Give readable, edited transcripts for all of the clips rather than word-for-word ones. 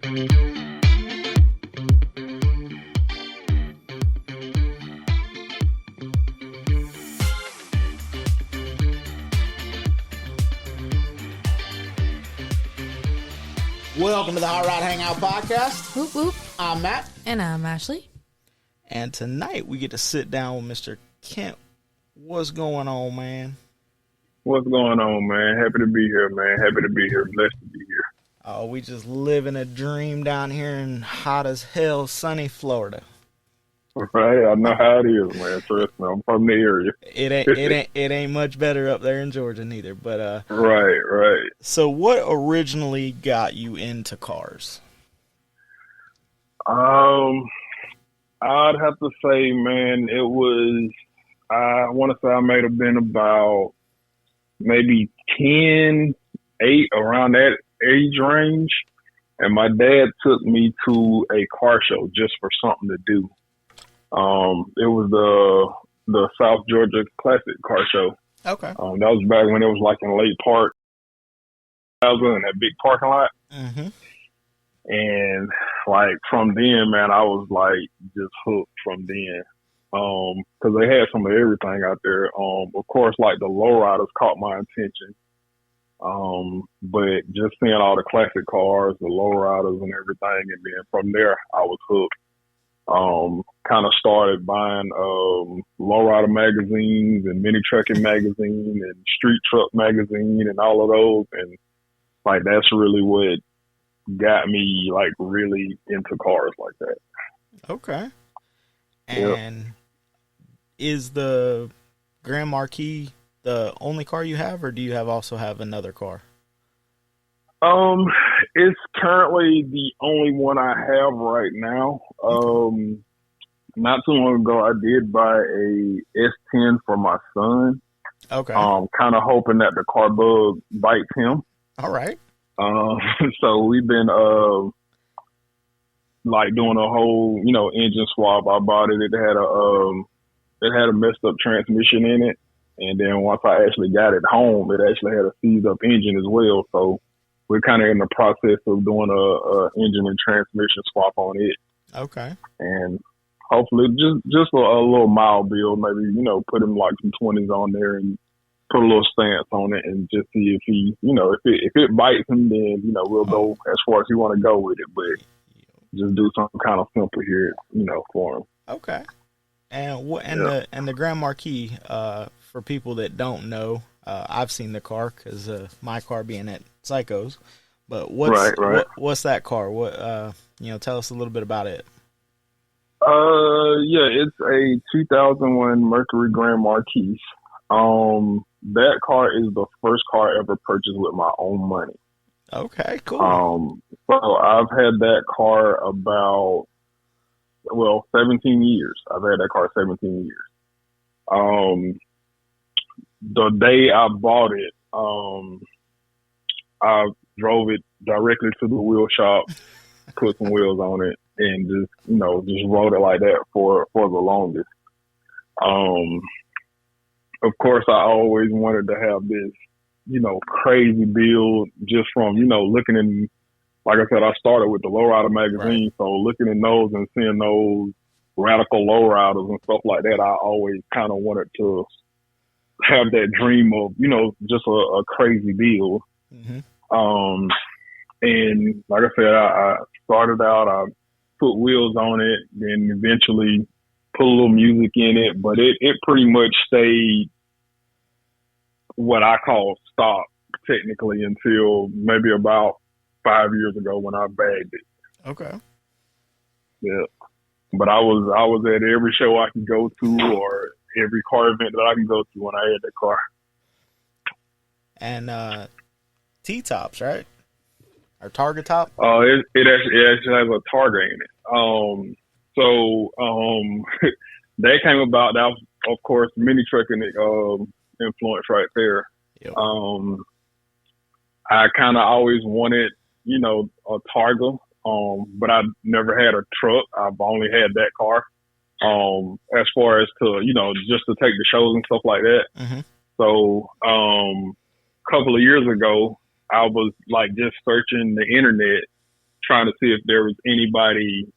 Welcome to the Hot Rod Hangout Podcast. Whoop whoop. I'm Matt. And I'm Ashley. And tonight we get to sit down with Mr. Kent. What's going on, man? What's going on, man? Happy to be here, man. Happy to be here. Blessed to be here. Oh, we just living a dream down here in hot as hell, sunny Florida. Right, I know how it is, man. Trust me, I'm from the area. It ain't much better up there in Georgia neither. But right. So, what originally got you into cars? I'd have to say, man, it was. I want to say I may have been about maybe 10, 8, around that age range, and my dad took me to a car show just for something to do. It was the South Georgia Classic Car Show. Okay. That was back when it was like in Lake Park. I was in that big parking lot. Mm-hmm. And like from then, man, I was like just hooked from then. Cause they had some of everything out there. Of course, like the lowriders caught my attention. But just seeing all the classic cars, the lowriders and everything. And then from there, I was hooked. Kind of started buying lowrider magazines and mini trucking magazine and street truck magazine and all of those, and like that's really what got me like really into cars like that. Okay. And is the Grand Marquis the only car you have, or do you also have another car? It's currently the only one I have right now. Not too long ago, I did buy a S10 for my son. Okay. Kind of hoping that the car bug bites him. All right. So we've been, like doing a whole, engine swap. I bought it. It had a messed up transmission in it. And then once I actually got it home, it actually had a seized up engine as well. So we're kind of in the process of doing a engine and transmission swap on it. Okay. And hopefully just a little mild build, maybe, put him like some 20s on there and put a little stance on it and just see if he, if it bites him, then, we'll go as far as he want to go with it. But just do something kind of simple here, for him. Okay. And the Grand Marquis, for people that don't know, I've seen the car because my car being at Psychos. But what's that car? What tell us a little bit about it. It's a 2001 Mercury Grand Marquis. That car is the first car I ever purchased with my own money. Okay, cool. So I've had that car about 17 years. I've had that car 17 years. The day I bought it, I drove it directly to the wheel shop, put some wheels on it, and just rode it like that for the longest. Of course, I always wanted to have this, crazy build just from, looking in, like I said, I started with the lowrider magazine. Right. So looking in those and seeing those radical lowriders and stuff like that, I always kind of wanted to have that dream of, just a crazy build. Mm-hmm. And like I said, I started out, I put wheels on it, then eventually put a little music in it, but it pretty much stayed what I call stock technically until maybe about 5 years ago when I bagged it. Okay. Yeah. But I was at every show I could go to or every car event that I can go to when I had that car. And T-tops, right? Or Targa top? It actually has a Targa in it. So that came about. That was, of course, mini trucking influence right there. Yep. I kind of always wanted, a Targa, but I never had a truck. I've only had that car. As far as to, just to take the shows and stuff like that. Mm-hmm. So a couple of years ago, I was like just searching the internet, trying to see if there was anybody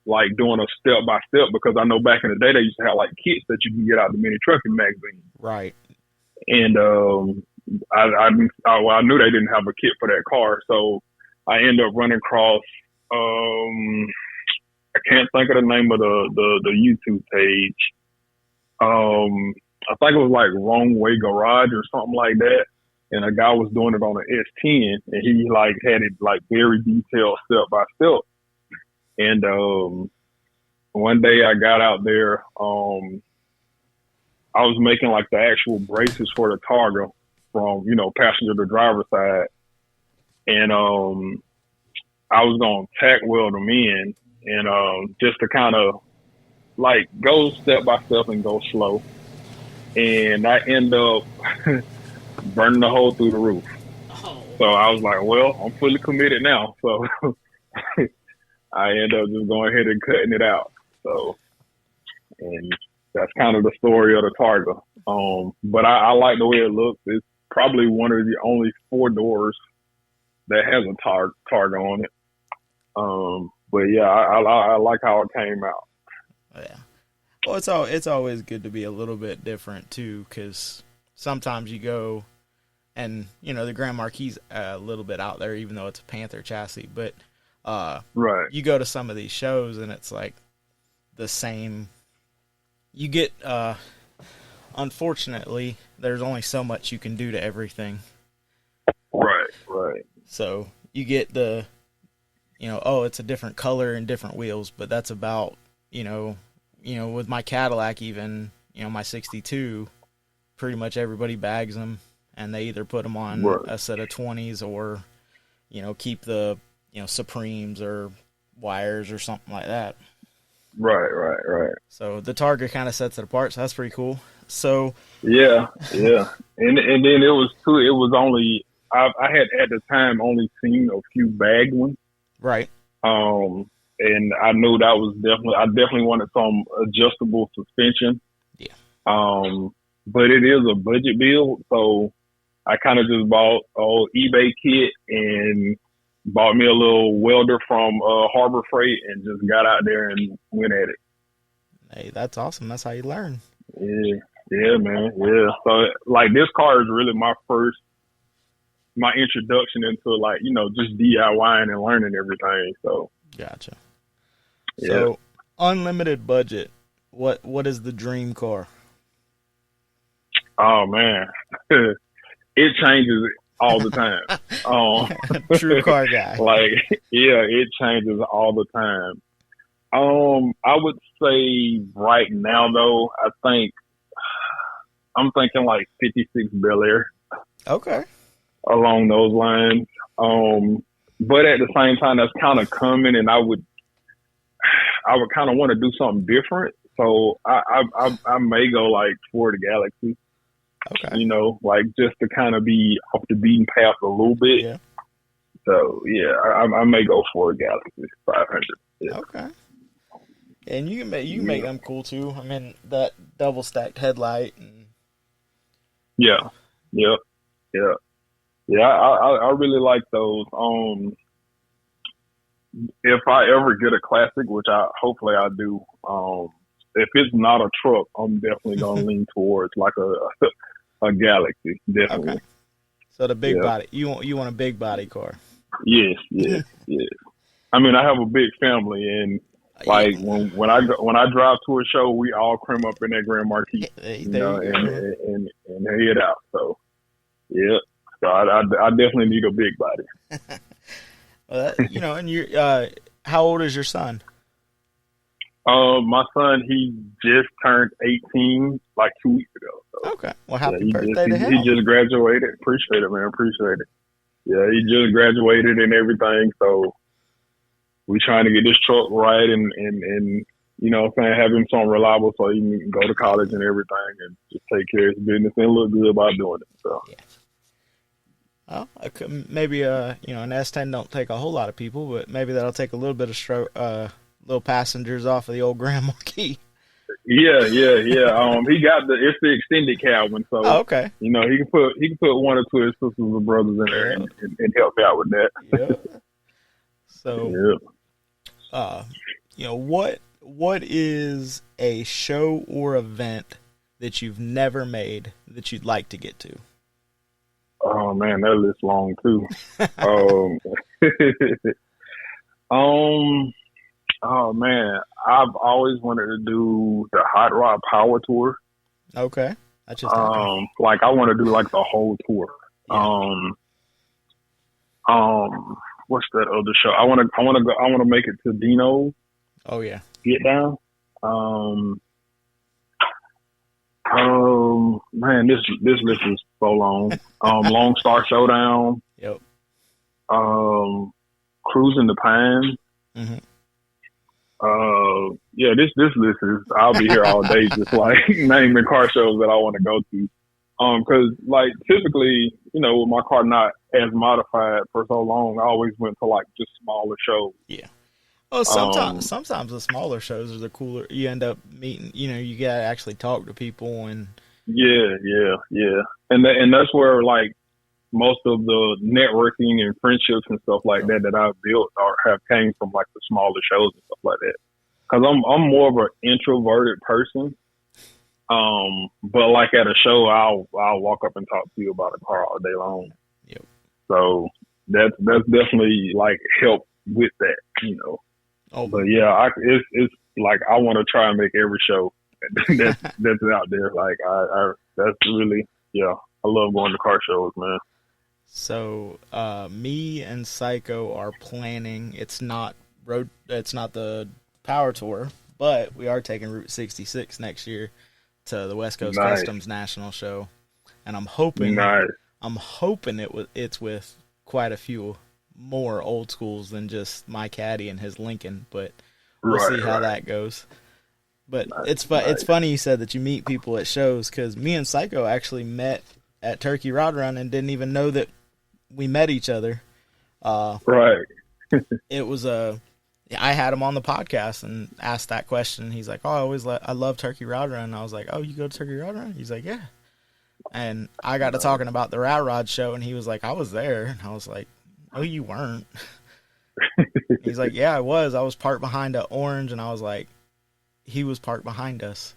like doing a step by step, because I know back in the day they used to have like kits that you can get out the mini trucking magazine. Right. And I knew they didn't have a kit for that car, so I ended up running across I can't think of the name of the YouTube page. I think it was like Wrong Way Garage or something like that. And a guy was doing it on an S10, and he like had it like very detailed step by step. And one day I got out there, I was making like the actual braces for the Targa from, passenger to driver side. And I was going to tack weld them in, and just to kind of like go step by step and go slow. And I end up burning the hole through the roof. Oh. So I was like, well, I'm fully committed now. So I end up just going ahead and cutting it out. So, and that's kind of the story of the Targa. But I like the way it looks. It's probably one of the only 4 doors that has a Targa on it. But yeah, I like how it came out. Yeah. Well, it's always good to be a little bit different too, because sometimes you go, and the Grand Marquis's a little bit out there, even though it's a Panther chassis. But right, you go to some of these shows, and it's like the same. You get, unfortunately, there's only so much you can do to everything. Right. So you get the, it's a different color and different wheels, but that's about, with my Cadillac even, my 62, pretty much everybody bags them, and they either put them on a set of 20s or, keep the, Supremes or wires or something like that. Right. So the Targa kind of sets it apart, so that's pretty cool. So yeah. And then it was only, I had at the time only seen a few bagged ones. Right. And I knew that was I definitely wanted some adjustable suspension. Yeah. But it is a budget build, so I kind of just bought an eBay kit and bought me a little welder from Harbor Freight and just got out there and went at it. Hey, that's awesome. That's how you learn. Yeah, man. Yeah. So like this car is really my introduction into like, just DIYing and learning everything. So gotcha. Yeah. So unlimited budget. What is the dream car? Oh man. It changes all the time. True car guy. Like, yeah, it changes all the time. I would say right now though, I'm thinking like 56 Bel Air. Okay. Along those lines. But at the same time, that's kind of coming, and I would kind of want to do something different. So I may go like Ford Galaxy. Okay. Like just to kind of be off the beaten path a little bit. Yeah. So yeah, I may go Ford Galaxy 500. Yeah. Okay. And you can make them cool too. I mean, that double stacked headlight. And... Yeah. I really like those. If I ever get a classic, which hopefully I do, if it's not a truck, I'm definitely gonna lean towards like a Galaxy, definitely. Okay. So the big body, you want a big body car? Yes. I mean, I have a big family, and like when I drive to a show, we all cram up in that Grand Marquis, and head out. So yeah. So I definitely need a big body. Well, and you, how old is your son? My son, he just turned 18 like 2 weeks ago. So, okay. Well, happy birthday to him. He just graduated. Appreciate it, man. Appreciate it. Yeah, he just graduated and everything. So we trying to get this truck right and have him something reliable so he can go to college and everything and just take care of his business and look good about doing it. So. Yeah. Well, maybe an S10 don't take a whole lot of people, but maybe that'll take a little bit of little passengers off of the old Grand Marquis. Yeah. He got it's the extended cab one, so okay. He can put one or two of his sisters and brothers in there and help me out with that. Yeah. So, yeah. What is a show or event that you've never made that you'd like to get to? Oh man, that list's long too. Oh man, I've always wanted to do the Hot Rod Power Tour. Okay, that just happened. Like I want to do like the whole tour. Yeah. What's that other show? I want to make it to Dino. Oh yeah. Get down. Man, this list is so long. Lone Star Showdown. Yep. Cruising the Pines. Mm-hmm. Yeah, this list is. I'll be here all day, just like naming car shows that I want to go to. Because like typically, with my car not as modified for so long, I always went to like just smaller shows. Yeah. Oh, sometimes the smaller shows are the cooler. You end up meeting, you gotta actually talk to people and. Yeah, and that's where like most of the networking and friendships and stuff like that I've built or have came from like the smaller shows and stuff like that. Because I'm more of an introverted person. But like at a show, I'll walk up and talk to you about a car all day long. Yep. So that's definitely like help with that, Oh, but yeah, it's like I want to try and make every show that's out there. Like I that's really I love going to car shows, man. So me and Psycho are planning. It's not the Power Tour, but we are taking Route 66 next year to the West Coast Customs National Show, and I'm hoping it's with quite a few more old schools than just my caddy and his Lincoln, but we'll see how that goes. But it's funny you said that you meet people at shows, because me and Psycho actually met at Turkey Rod Run and didn't even know that we met each other. Right. It was I had him on the podcast and asked that question. He's like, "Oh, I love Turkey Rod Run." And I was like, "Oh, you go to Turkey Rod Run?" He's like, "Yeah." And I got to talking about the Rat Rod show, and he was like, "I was there." And I was like, "Oh, you weren't." He's like, "Yeah, I was. I was parked behind an orange," and I was like, he was parked behind us.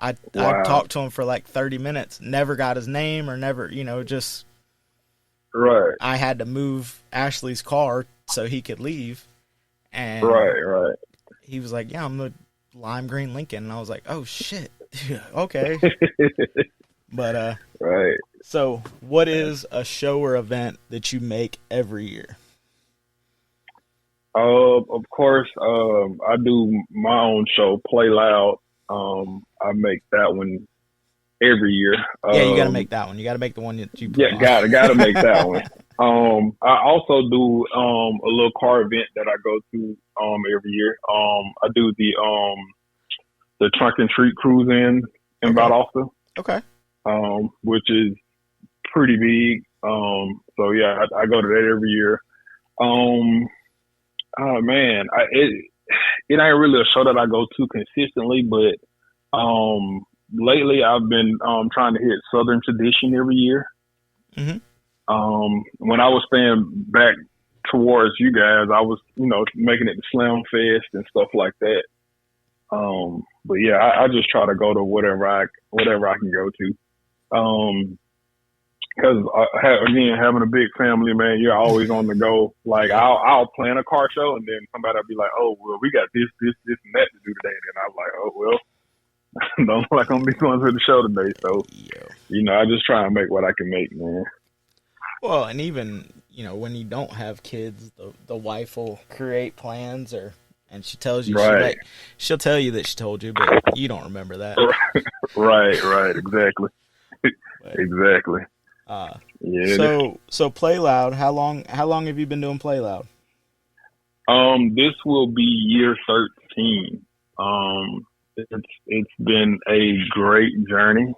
I talked to him for like 30 minutes, never got his name or never, just. Right. I had to move Ashley's car so he could leave. And right. He was like, "Yeah, I'm the lime green Lincoln." And I was like, "Oh shit." Okay. But, right. So what is a show or event that you make every year? Of course, I do my own show, PlayLoud. I make that one every year. Yeah, you got to make that one. You got to make the one that you put on. Got to make that one. I also do a little car event that I go to every year. I do the trunk and treat cruise in Valdosta. Okay. Which is pretty big. So yeah, I go to that every year. Oh man, it ain't really a show that I go to consistently, but lately I've been trying to hit Southern Tradition every year. Mm-hmm. When I was staying back towards you guys, I was making it to Slam Fest and stuff like that. But yeah, I just try to go to whatever I can go to. Because again, having a big family, man, you're always on the go. Like I'll plan a car show, and then somebody will be like, "Oh, well, we got this, and that to do today." And I'm like, "Oh, well, don't feel like I'm gonna be going to the show today." So, I just try and make what I can make, man. Well, and even when you don't have kids, the wife will create plans, and she tells you, she'll tell you that she told you, but you don't remember that. Right, exactly, exactly. So PlayLoud, how long have you been doing PlayLoud? This will be year 13. It's been a great journey.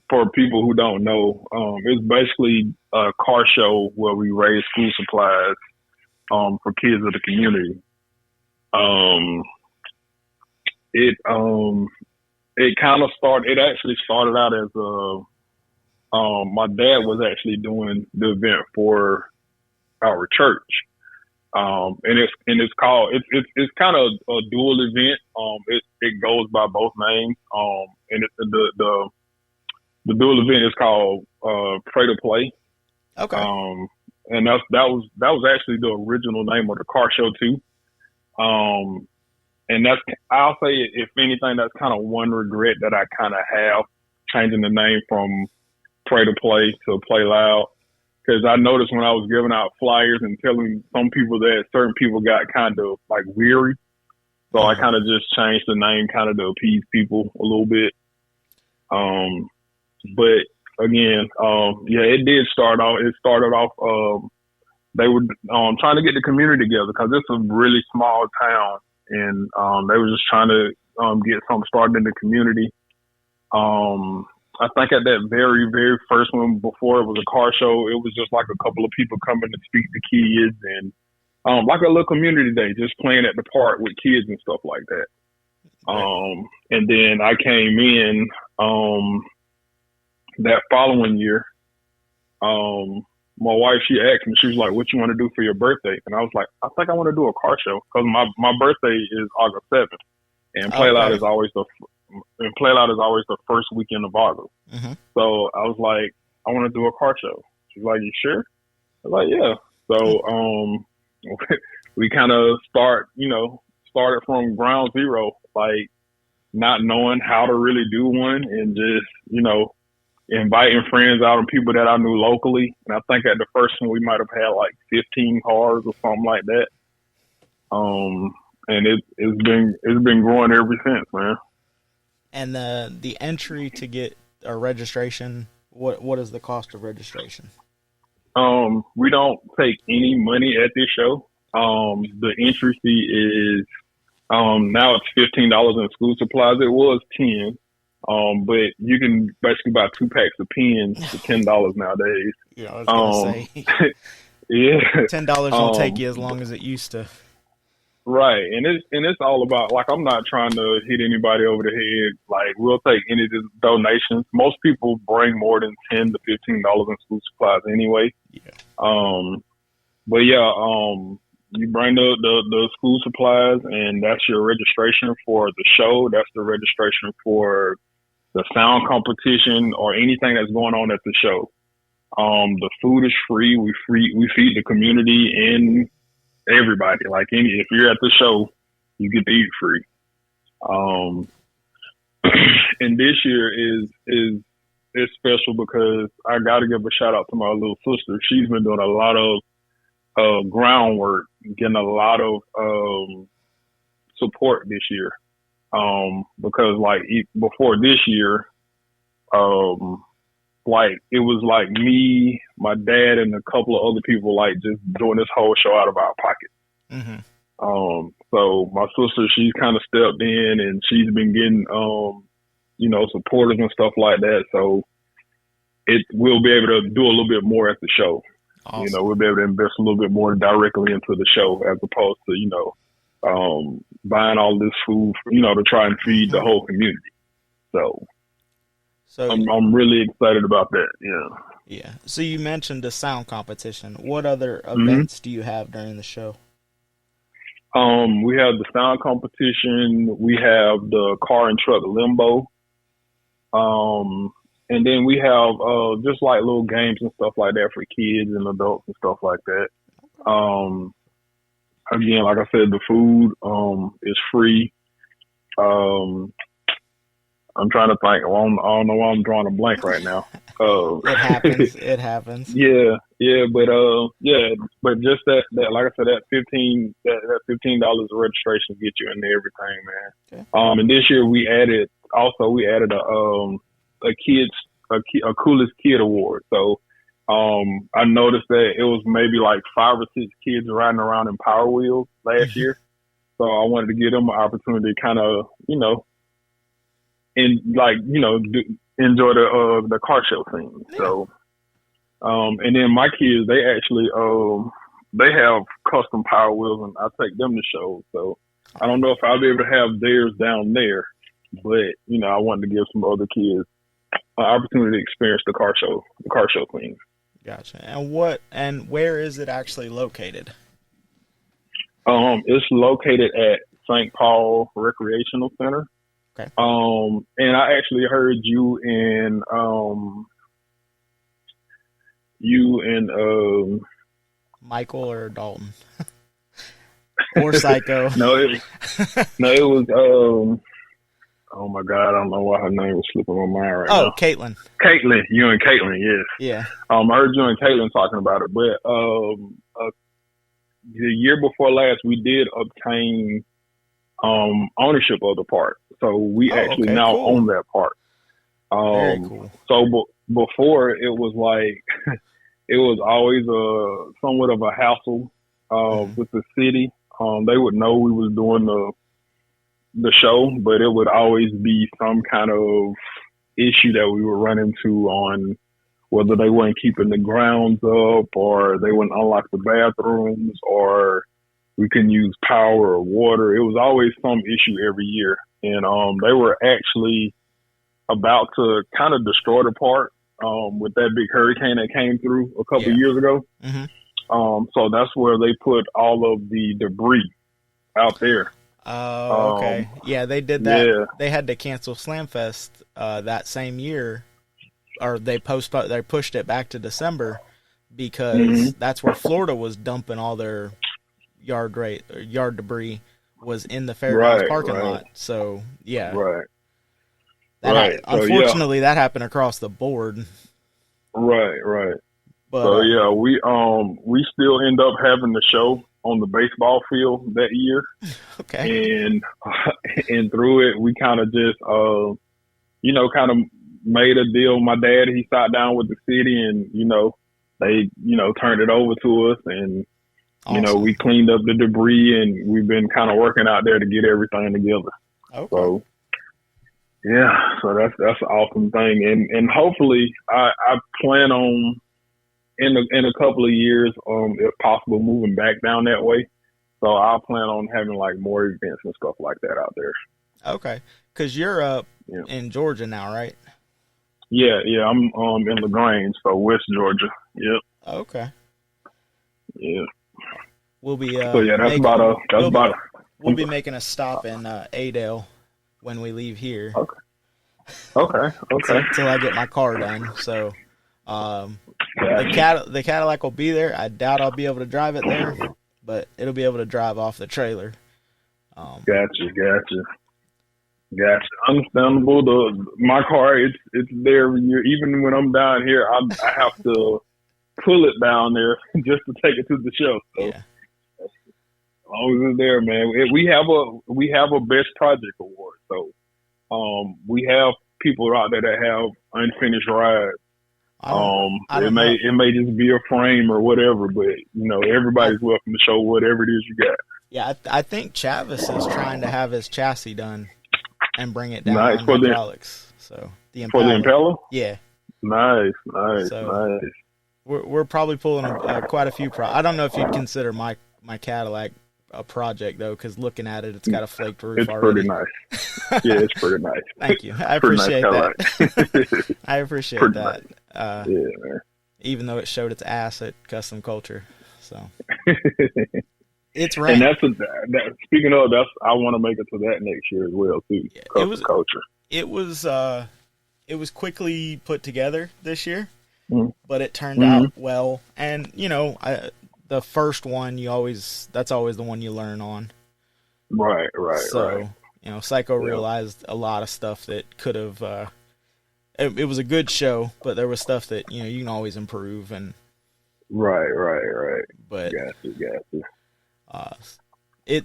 For people who don't know, it's basically a car show where we raise school supplies for kids of the community. It actually started out as my dad was actually doing the event for our church. And it's called, it's kind of a dual event. It goes by both names. And the dual event is called, Pray to Play. Okay. And that was actually the original name of the car show too. And I'll say, if anything, that's kind of one regret that I kind of have, changing the name from Pray to Play to PlayLoud. Because I noticed when I was giving out flyers and telling some people that, certain people got kind of like weary. So I kind of just changed the name kind of to appease people a little bit. But again, it did start off. It started off, they were trying to get the community together, because it's a really small town, and they were just trying to get something started in the community. I think at that very, very first one, before it was a car show, it was just like a couple of people coming to speak to kids, and like a little community day, just playing at the park with kids and stuff like that. And then I came in that following year. My wife, she asked me, she was like, "What you want to do for your birthday?" And I was like, "I think I want to do a car show," because my birthday is August 7th, and PlayLoud is always the first weekend of August. Mm-hmm. So I was like, "I want to do a car show." She's like, "You sure?" I was like, "Yeah." So we kind of started from ground zero, like not knowing how to really do one, and just inviting friends out and people that I knew locally. And I think at the first one we might have had like 15 cars or something like that. And it's been growing ever since, man. And the entry to get a registration, what is the cost of registration? We don't take any money at this show. The entry fee is now it's $15 in school supplies. It was $10. But you can basically buy 2 packs of pens for $10 nowadays. Yeah, I was gonna say. Yeah, $10 will take you as long as it used to. Right, and it's all about, like, I'm not trying to hit anybody over the head. Like, we'll take any donations. Most people bring more than $10 to $15 in school supplies anyway. Yeah. But yeah, you bring the school supplies, and that's your registration for the show. That's the registration for the sound competition or anything that's going on at the show. The food is free. We feed the community and everybody. Like, if you're at the show, you get to eat free. And this year is special because I got to give a shout out to my little sister. She's been doing a lot of groundwork, getting a lot of support this year. Because like before this year, like it was like me, my dad, and a couple of other people like just doing this whole show out of our pocket. Mm-hmm. So my sister, she's kind of stepped in, and she's been getting supporters and stuff like that. So we'll be able to do a little bit more at the show. Awesome. We'll be able to invest a little bit more directly into the show, as opposed to, buying all this food, to try and feed the whole community. So I'm really excited about that. Yeah. Yeah. So you mentioned the sound competition. What other events do you have during the show? We have the sound competition. We have the car and truck limbo. And then we have just like little games and stuff like that for kids and adults and stuff like that. Again, like I said, the food is free. I'm trying to think. I don't know why I'm drawing a blank right now. It happens. It happens. Yeah, but just that like I said, that $15 registration gets you into everything, man. Okay. And this year we added a coolest kid award. So I noticed that it was maybe like 5 or 6 kids riding around in Power Wheels last year. So I wanted to give them an opportunity to kind of, enjoy the car show scene. Yeah. So, and then my kids, they actually, they have custom Power Wheels, and I take them to shows. So I don't know if I'll be able to have theirs down there, but I wanted to give some other kids an opportunity to experience the car show scene. Gotcha. And where is it actually located? It's located at St. Paul Recreational Center. Okay. And I actually heard you and Michael or Dalton? Or Psycho? it was oh my God, I don't know why her name was slipping my mind right now. Oh, Caitlin. Caitlin, you and Caitlin, yes. Yeah. I heard you and Caitlin talking about it, but the year before last, we did obtain ownership of the park, so we actually now own that park. Very cool. So before it was like it was always somewhat of a hassle with the city. They would know we was doing the show, but it would always be some kind of issue that we would run into on whether they weren't keeping the grounds up, or they wouldn't unlock the bathrooms, or we couldn't use power or water. It was always some issue every year. And they were actually about to kind of destroy the park with that big hurricane that came through a couple of years ago. Mm-hmm. So that's where they put all of the debris out there. Oh, okay. Yeah, they did that. Yeah. They had to cancel Slamfest that same year, or they pushed it back to December because that's where Florida was dumping all their yard debris was in the fairgrounds parking lot. So yeah, unfortunately, that happened across the board. Right. But, so yeah, we still end up having the show on the baseball field that year. Okay. And through it, we kind of just kind of made a deal. My dad, he sat down with the city, and they turned it over to us, and awesome. We cleaned up the debris, and we've been kind of working out there to get everything together. Okay. So yeah, so that's an awesome thing, and hopefully I plan on in a couple of years, if possible, moving back down that way. So I plan on having like more events and stuff like that out there. Okay, because you're up in Georgia now, right? Yeah, I'm in LaGrange, so West Georgia. Yep. Okay. Yeah. We'll be. So yeah, We'll be making a stop in Adel when we leave here. Okay. Until I get my car done. So, the Cadillac will be there. I doubt I'll be able to drive it there, but it'll be able to drive off the trailer. Gotcha. Understandable. My car, it's there every year. Even when I'm down here, I have to pull it down there just to take it to the show. So yeah. As long as it's there, man. We have a best project award. So we have people out there that have unfinished rides. It may just be a frame or whatever, but everybody's welcome to show whatever it is you got. Yeah, I think Chavis is trying to have his chassis done and bring it down on for hydraulics. So the Impala. For the Impala? Yeah. Nice. We're probably pulling quite a few. I don't know if you'd consider my Cadillac a project though, because looking at it, it's got a flaked roof. It's already. Pretty nice. Yeah, it's pretty nice. Thank you. I appreciate that. I appreciate pretty that. Nice. Yeah, man. Even though it showed its ass at Custom Culture, so it's right. And speaking of that, I want to make it to that next year as well too. Yeah, Custom Culture. It was quickly put together this year, but it turned out well. And the first one that's always the one you learn on. Right. So Psycho realized a lot of stuff that could have. It was a good show, but there was stuff that you can always improve and. Right. But gotcha.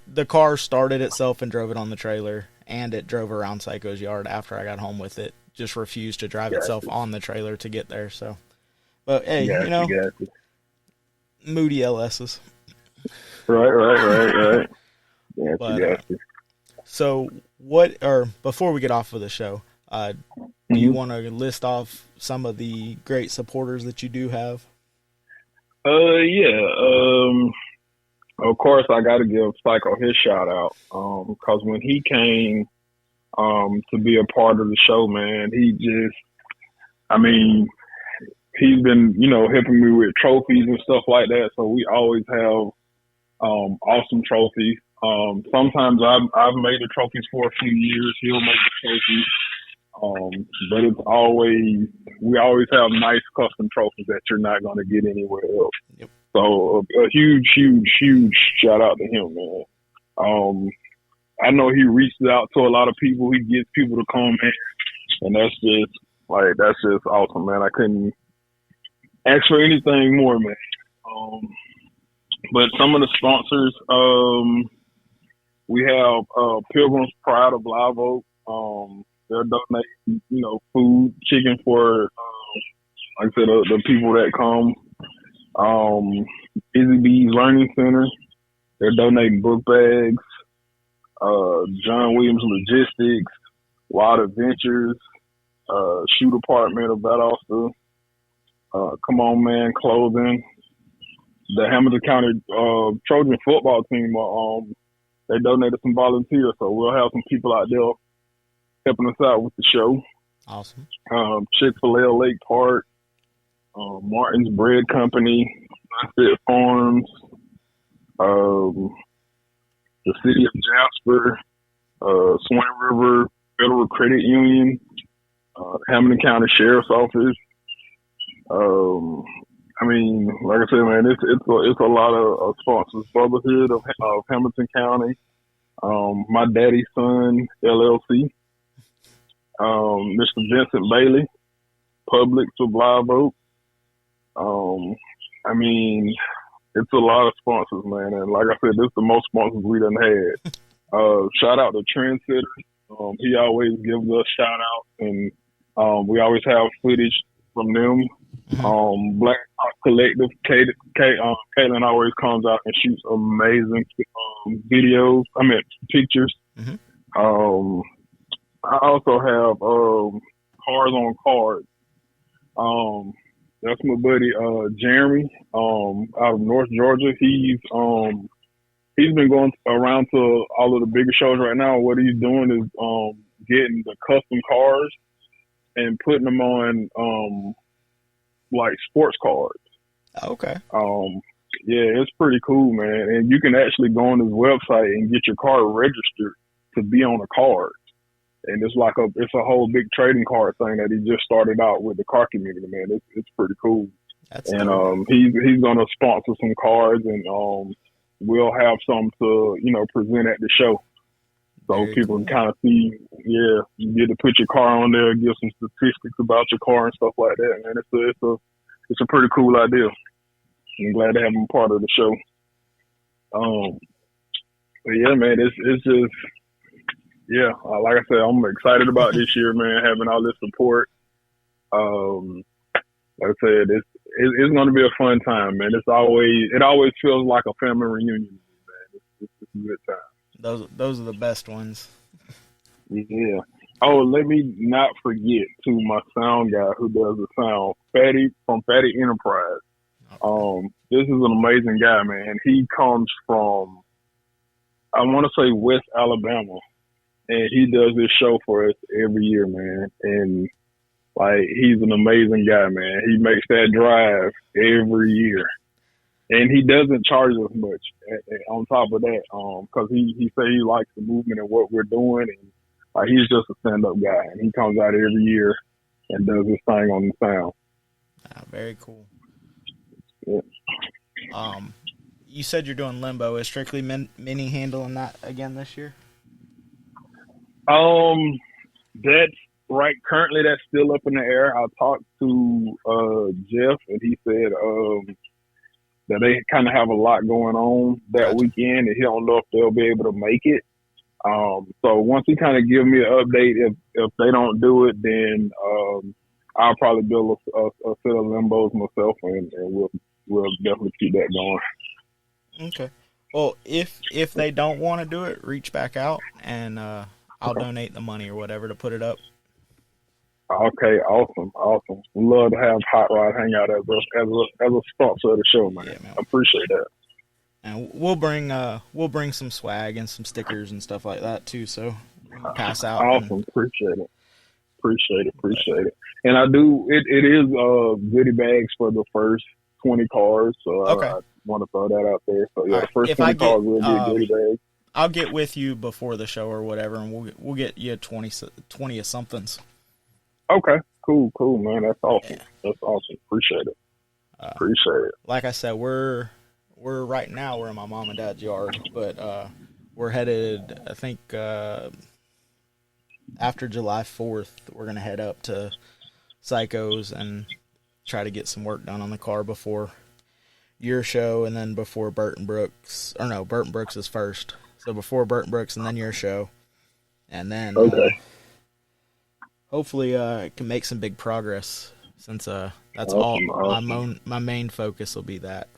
The car started itself and drove it on the trailer, and it drove around Psycho's yard after I got home with it. Just refused to drive itself on the trailer to get there. So, but hey, gotcha. Moody LS's. Right. Gotcha. So before we get off of the show, do you want to list off some of the great supporters that you do have? Yeah. Of course, I got to give Psycho his shout out because when he came to be a part of the show, man, he's been, helping me with trophies and stuff like that. So we always have awesome trophies. Sometimes I've made the trophies for a few years. He'll make the trophies. But we always have nice custom trophies that you're not going to get anywhere else. Yep. So a huge, huge, huge shout out to him, man. I know he reaches out to a lot of people. He gets people to come in, and that's just awesome, man. I couldn't ask for anything more, man. But some of the sponsors, we have Pilgrim's Pride of Live Oak. They're donating, food, chicken for, like I said, the people that come. Izzy B's Learning Center, they're donating book bags. John Williams Logistics, Wild Adventures, Shoe Department of Valdosta, Come On Man Clothing, the Hamilton County Trojan football team. They donated some volunteers, so we'll have some people out there helping us out with the show. Awesome. Chick-fil-A Lake Park, Martin's Bread Company, Sunset Farms, the City of Jasper, Swan River Federal Credit Union, Hamilton County Sheriff's Office. Like I said, man, it's a lot of sponsors. Brotherhood of Hamilton County, My Daddy's Son LLC, Mr. Vincent Bailey, Publix of Live Oak. It's a lot of sponsors, man. And like I said, this is the most sponsors we done had. Shout out to Trendsetter. He always gives us shout outs, and we always have footage from them. Black Hawk Collective, Caitlin always comes out and shoots amazing pictures. Mm-hmm. I also have Cars on Cards. That's my buddy Jeremy out of North Georgia. He's been going around to all of the bigger shows right now. What he's doing is getting the custom cars and putting them on like sports cards. Okay. Yeah, it's pretty cool, man. And you can actually go on his website and get your car registered to be on a card. And it's a whole big trading card thing that he just started out with the car community, man. It's pretty cool. He's gonna sponsor some cards, and we'll have some to present at the show, so people can kind of see. Yeah, you get to put your car on there, give some statistics about your car and stuff like that, man. It's a pretty cool idea. I'm glad to have him part of the show. But yeah, man, it's just. Yeah, like I said, I'm excited about this year, man, having all this support. Like I said, it's going to be a fun time, man. It always feels like a family reunion, man. It's a good time. Those are the best ones. Yeah. Oh, let me not forget to my sound guy who does the sound, Fatty from Fatty Enterprise. This is an amazing guy, man. He comes from, I want to say, West Alabama. And he does this show for us every year, man. And he's an amazing guy, man. He makes that drive every year, and he doesn't charge us much. On top of that, because he say he likes the movement and what we're doing, and he's just a stand-up guy, and he comes out every year and does his thing on the sound. Very cool. Yeah. You said you're doing Limbo. Is Strictly Mini handling that again this year? Currently that's still up in the air. I talked to Jeff, and he said that they kind of have a lot going on that weekend, and he don't know if they'll be able to make it. So once he kind of give me an update, if they don't do it, then I'll probably build a set of Limbos myself, and we'll definitely keep that going. Okay. Well, if they don't want to do it, reach back out, and I'll donate the money or whatever to put it up. Okay, awesome. We love to have Hot Rod hang out as a sponsor of the show, man. Yeah, man. I appreciate that. And we'll bring some swag and some stickers and stuff like that too. So pass out. Awesome, appreciate it. Appreciate it. And I do. It is goodie bags for the first 20 cars. So Okay. I want to throw that out there. So yeah, All the right. first If 20 cars will be goodie bags. I'll get with you before the show or whatever, and we'll get you 20 of somethings. Okay, cool, man. That's awesome. Yeah. That's awesome. Appreciate it. Like I said, we're right now we're in my mom and dad's yard, but we're headed. I think after July 4th, we're gonna head up to Psycho's and try to get some work done on the car before your show, and then before Burton Brooks. Or no, Burton Brooks is first. So before Burton Brooks and then your show. And then hopefully I can make some big progress, since that's awesome. My main focus will be that.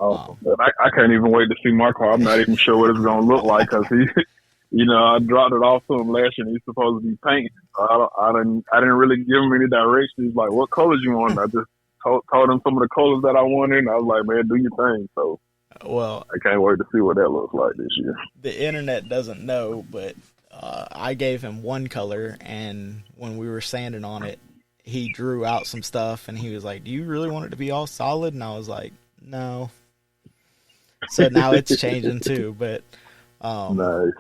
Awesome. I can't even wait to see my car. I'm not even sure what it's going to look like, because I dropped it off to him last year and he's supposed to be painting. I didn't really give him any directions. He's like, what colors you want? I just told him some of the colors that I wanted, and I was like, man, do your thing. So well, I can't wait to see what that looks like this year. The internet doesn't know, but I gave him one color, and when we were sanding on it, he drew out some stuff, and he was like, do you really want it to be all solid? And I was like, no. So now it's changing too, but nice.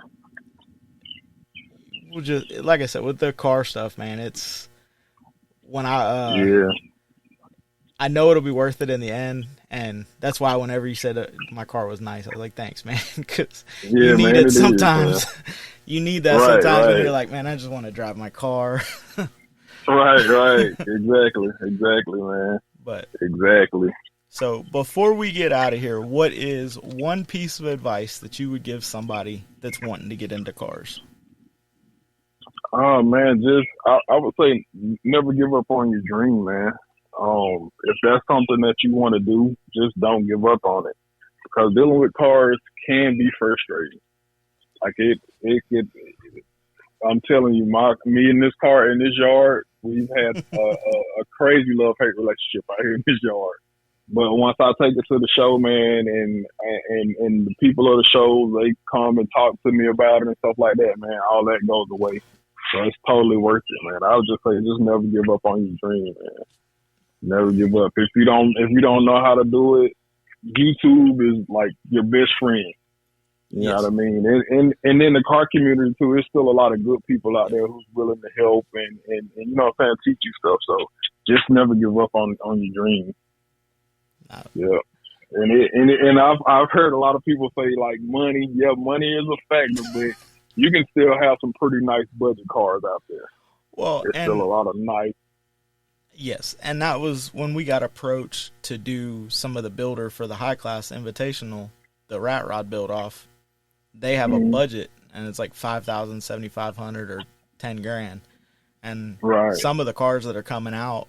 We'll just, like I said, with the car stuff, man, it's when I know it'll be worth it in the end, and that's why whenever you said my car was nice, I was like, thanks, man, because you need it sometimes. You need that sometimes when you're like, man, I just want to drive my car. Right. Exactly, man. But exactly. So before we get out of here, what is one piece of advice that you would give somebody that's wanting to get into cars? Oh man, I would say never give up on your dream, man. If that's something that you want to do, just don't give up on it, because dealing with cars can be frustrating. Like I'm telling you, me and this car in this yard, we've had a crazy love-hate relationship out here in this yard. But once I take it to the show, man, and the people of the show, they come and talk to me about it and stuff like that, man, all that goes away. So it's totally worth it, man. I would just say, just never give up on your dream, man. Never give up. If you don't know how to do it, YouTube is like your best friend. You know what I mean? And in the car community too, there's still a lot of good people out there who's willing to help and you know what I'm saying, teach you stuff. So just never give up on your dream. Yeah. And I've heard a lot of people say, like, money is a factor, but you can still have some pretty nice budget cars out there. Well, there's still a lot of nice. Yes, and that was when we got approached to do some of the builder for the high class invitational, the Rat Rod build off. They have a budget, and it's like $5,000, $7,500, or $10,000, and some of the cars that are coming out,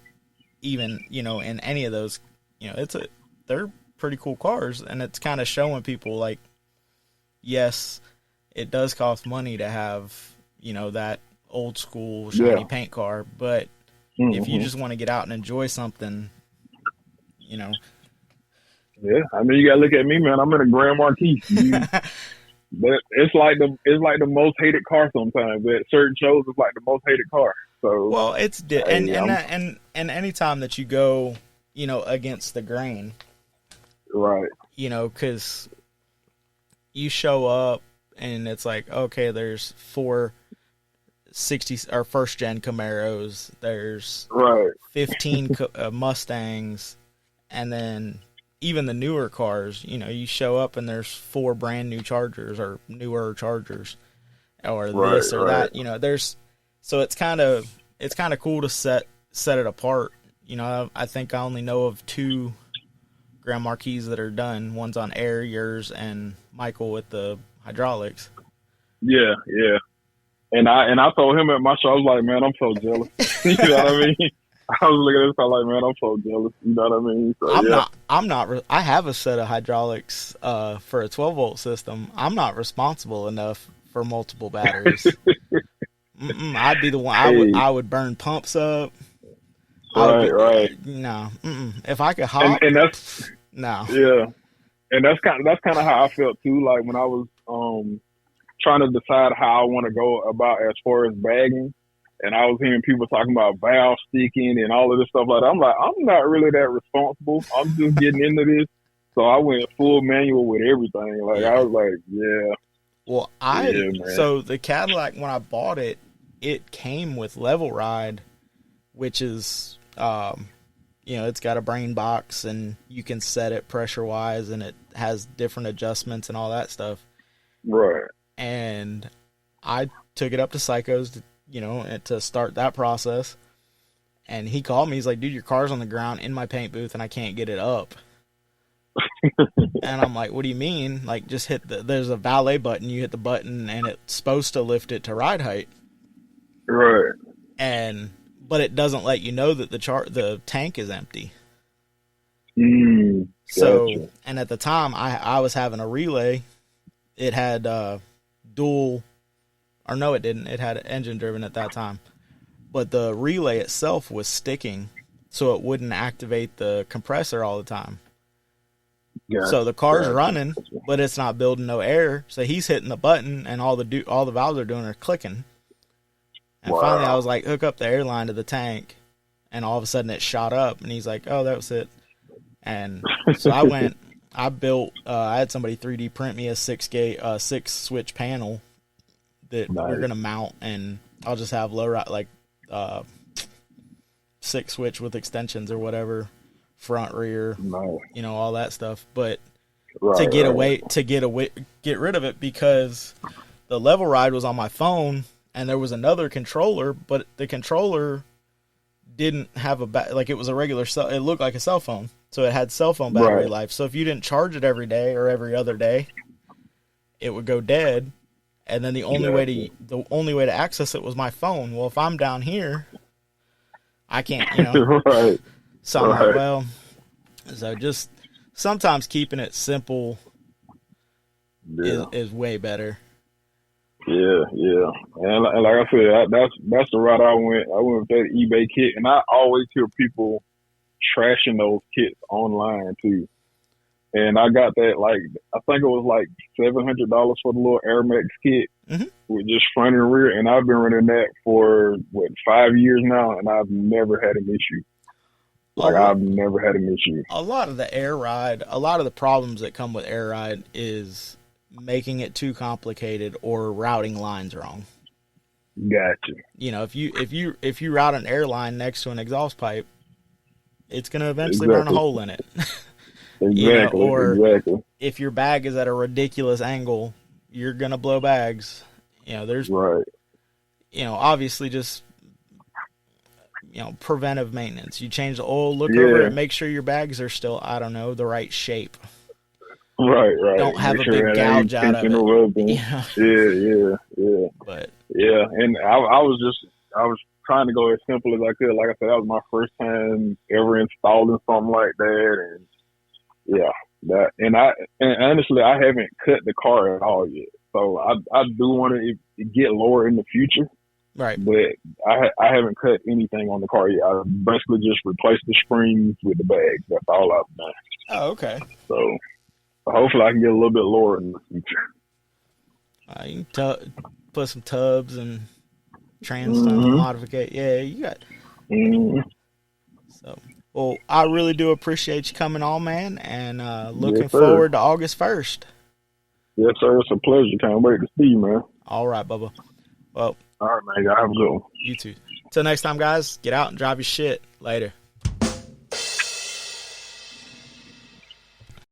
even in any of those, they're pretty cool cars, and it's kind of showing people like, yes, it does cost money to have that old school shiny paint car, but if you just want to get out and enjoy something, Yeah, I mean, you gotta look at me, man. I'm in a Grand Marquis. But it's like the most hated car sometimes. At certain shows, it's like the most hated car. So well, it's and anytime that you go, against the grain, right? Because you show up and it's like, okay, there's 4 60s or first gen Camaros, there's 15 Mustangs, and then even the newer cars, you show up and there's 4 brand new Chargers or newer Chargers or this or that, there's, so it's kind of cool to set it apart. I think I only know of 2 Grand Marquis that are done. One's on air, yours, and Michael with the hydraulics. Yeah. And I told him at my show, I was like, man, I'm so jealous. You know what I mean? I was looking at this, I was like, man, I'm so jealous. You know what I mean? So, I'm not. I have a set of hydraulics for a 12-volt system. I'm not responsible enough for multiple batteries. I'd be the one. I would burn pumps up. Right. No. If I could hop, and that's no. Yeah, and that's kind of how I felt too. Like when I was trying to decide how I want to go about as far as bagging. and I was hearing people talking about valve sticking and all of this stuff like that. I'm like, I'm not really that responsible. I'm just getting into this. So I went full manual with everything. Like, I was like, yeah. Well, so the Cadillac, when I bought it, it came with Level Ride, which is, it's got a brain box and you can set it pressure wise and it has different adjustments and all that stuff. Right. And I took it up to Psycho's to start that process. And he called me. He's like, dude, your car's on the ground in my paint booth and I can't get it up. And I'm like, what do you mean? Like, just hit there's a valet button. You hit the button and it's supposed to lift it to ride height. Right. But it doesn't let you know that the tank is empty. Gotcha. And at the time I was having a relay. It had it didn't. It had engine driven at that time. But the relay itself was sticking, so it wouldn't activate the compressor all the time. So the car's running, but it's not building no air. So he's hitting the button, and all the valves are doing are clicking. And finally, I was like, hook up the air line to the tank, and all of a sudden it shot up. And he's like, oh, that was it. And so I had somebody 3D print me a 6-switch panel that we're gonna mount, and I'll just have low ride 6-switch with extensions or whatever. Front, rear, all that stuff. But to get rid of it, because the Level Ride was on my phone and there was another controller, but the controller didn't have it was a regular it looked like a cell phone, so it had cell phone battery life. So if you didn't charge it every day or every other day, it would go dead. And then the only way to access it was my phone. Well, if I'm down here, I can't, right. So I'm like, well, so just sometimes keeping it simple is way better. Yeah. And like I said, that's the route I went. I went with that eBay kit, and I always hear people trashing those kits online too. And I got that, I think it was like $700 for the little Air Max kit with just front and rear. And I've been running that for 5 years now, and I've never had an issue. I've never had an issue. A lot of the problems that come with Air Ride is making it too complicated or routing lines wrong. Gotcha. If you route an air line next to an exhaust pipe, it's going to eventually burn a hole in it. Exactly. If your bag is at a ridiculous angle, you're going to blow bags. There's obviously just preventive maintenance. You change the oil, look over it, make sure your bags are still, the right shape. Right. Don't have a big gouge out of it. Yeah. But and I was trying to go as simple as I could. Like I said, that was my first time ever installing something like that, and and honestly, I haven't cut the car at all yet. So I do want to get lower in the future. Right. But I haven't cut anything on the car yet. I basically just replaced the springs with the bags. That's all I've done. Oh, okay. So hopefully I can get a little bit lower in the future. You can put some tubs and trans modification. Yeah, you got. So, well, I really do appreciate you coming on, man, and looking forward to August 1st. Yes, sir. It's a pleasure. Can't wait to see you, man. All right, Bubba. Well. All right, man. Y'all have a good one. You too. Till next time, guys, get out and drive your shit. Later.